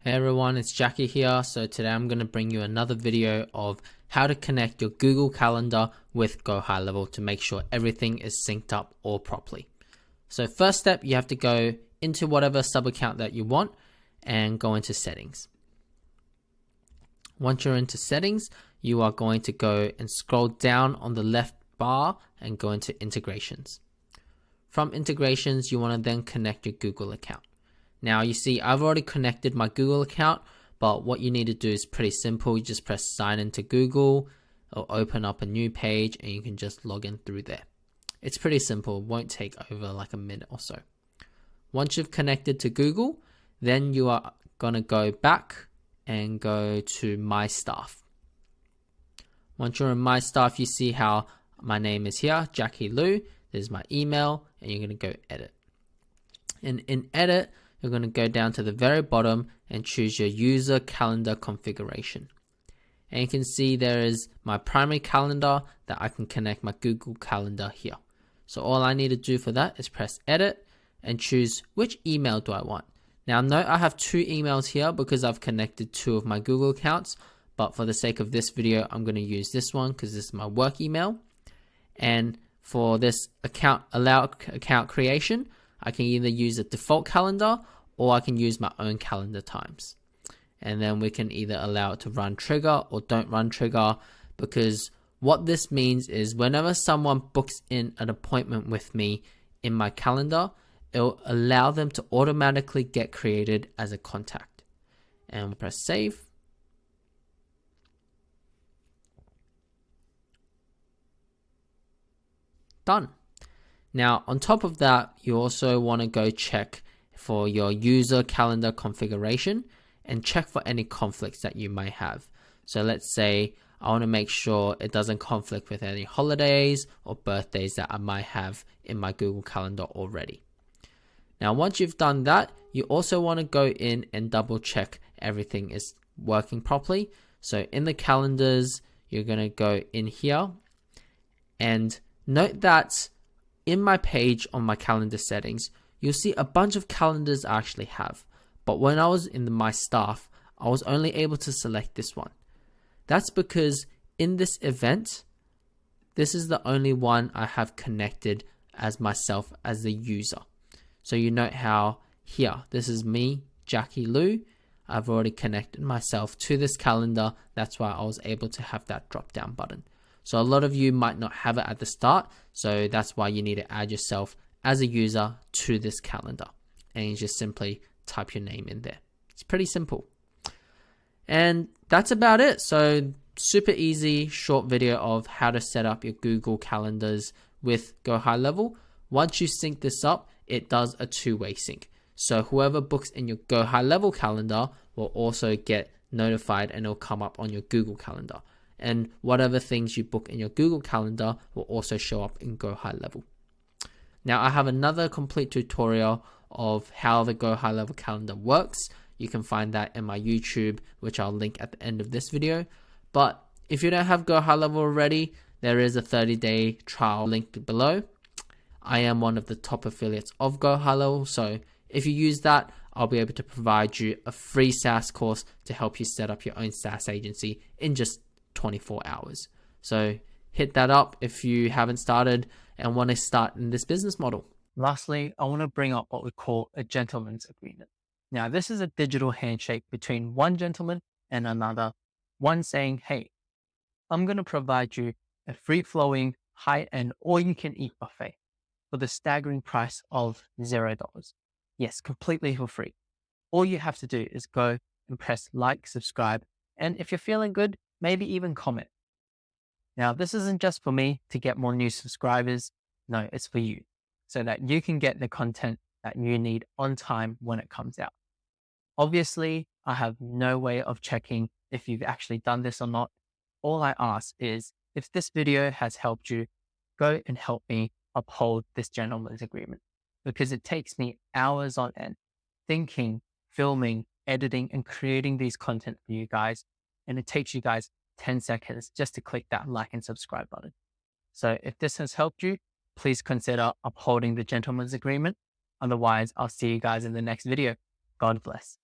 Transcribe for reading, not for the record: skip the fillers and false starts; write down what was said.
Hey everyone, it's Jackie here. So today I'm going to bring you another video of how to connect your Google Calendar with GoHighLevel to make sure everything is synced up all properly. So first step, you have to go into whatever sub account that you want and go into settings. Once you're into settings, you are going to go and scroll down on the left bar and go into integrations. From integrations, you want to then connect your Google account. Now you see I've already connected my Google account, but what you need to do is pretty simple. You just press sign into Google or open up a new page and you can just log in through there. It's pretty simple, it won't take over like a minute or so. Once you've connected to Google, then you are going to go back and go to My Staff. Once you're in My Staff, you see how my name is here, Jackie Lou. There's my email and you're going to go edit. And in edit, you're going to go down to the very bottom and choose your user calendar configuration. And you can see there is my primary calendar that I can connect my Google Calendar here. So all I need to do for that is press edit and choose which email do I want. Now note I have two emails here because I've connected two of my Google accounts, but for the sake of this video, I'm going to use this one because this is my work email. And for this allow account creation, I can either use a default calendar or I can use my own calendar times. And then we can either allow it to run trigger or don't run trigger, because what this means is whenever someone books in an appointment with me in my calendar, it'll allow them to automatically get created as a contact. And we'll press save. Done. Now, on top of that, you also want to go check for your user calendar configuration and check for any conflicts that you may have. So let's say I want to make sure it doesn't conflict with any holidays or birthdays that I might have in my Google Calendar already. Now, once you've done that, you also want to go in and double check everything is working properly. So in the calendars, you're going to go in here and note that in my page on my calendar settings, you'll see a bunch of calendars I actually have. But when I was in My Staff, I was only able to select this one. That's because in this event, this is the only one I have connected as myself as the user. So you note how here, this is me, Jackie Lou. I've already connected myself to this calendar. That's why I was able to have that drop down button. So a lot of you might not have it at the start. So that's why you need to add yourself as a user to this calendar. And you just simply type your name in there. It's pretty simple. And that's about it. So super easy, short video of how to set up your Google calendars with GoHighLevel. Once you sync this up, it does a two-way sync. So whoever books in your GoHighLevel calendar will also get notified and it'll come up on your Google Calendar. And whatever things you book in your Google Calendar will also show up in GoHighLevel. Now I have another complete tutorial of how the GoHighLevel calendar works. You can find that in my YouTube, which I'll link at the end of this video. But if you don't have GoHighLevel already, there is a 30-day trial linked below. I am one of the top affiliates of GoHighLevel, so if you use that, I'll be able to provide you a free SaaS course to help you set up your own SaaS agency in just 24 hours. So hit that up if you haven't started and want to start in this business model. Lastly, I want to bring up what we call a gentleman's agreement. Now, this is a digital handshake between one gentleman and another, one saying, hey, I'm going to provide you a free-flowing, high-end, all-you-can-eat buffet for the staggering price of $0. Yes, completely for free. All you have to do is go and press like, subscribe, and if you're feeling good, maybe even comment. Now, this isn't just for me to get more new subscribers. No, it's for you, so that you can get the content that you need on time when it comes out. Obviously, I have no way of checking if you've actually done this or not. All I ask is, if this video has helped you, go and help me uphold this gentleman's agreement, because it takes me hours on end thinking, filming, editing, and creating these content for you guys. And it takes you guys 10 seconds just to click that like and subscribe button. So if this has helped you, please consider upholding the gentleman's agreement. Otherwise, I'll see you guys in the next video. God bless.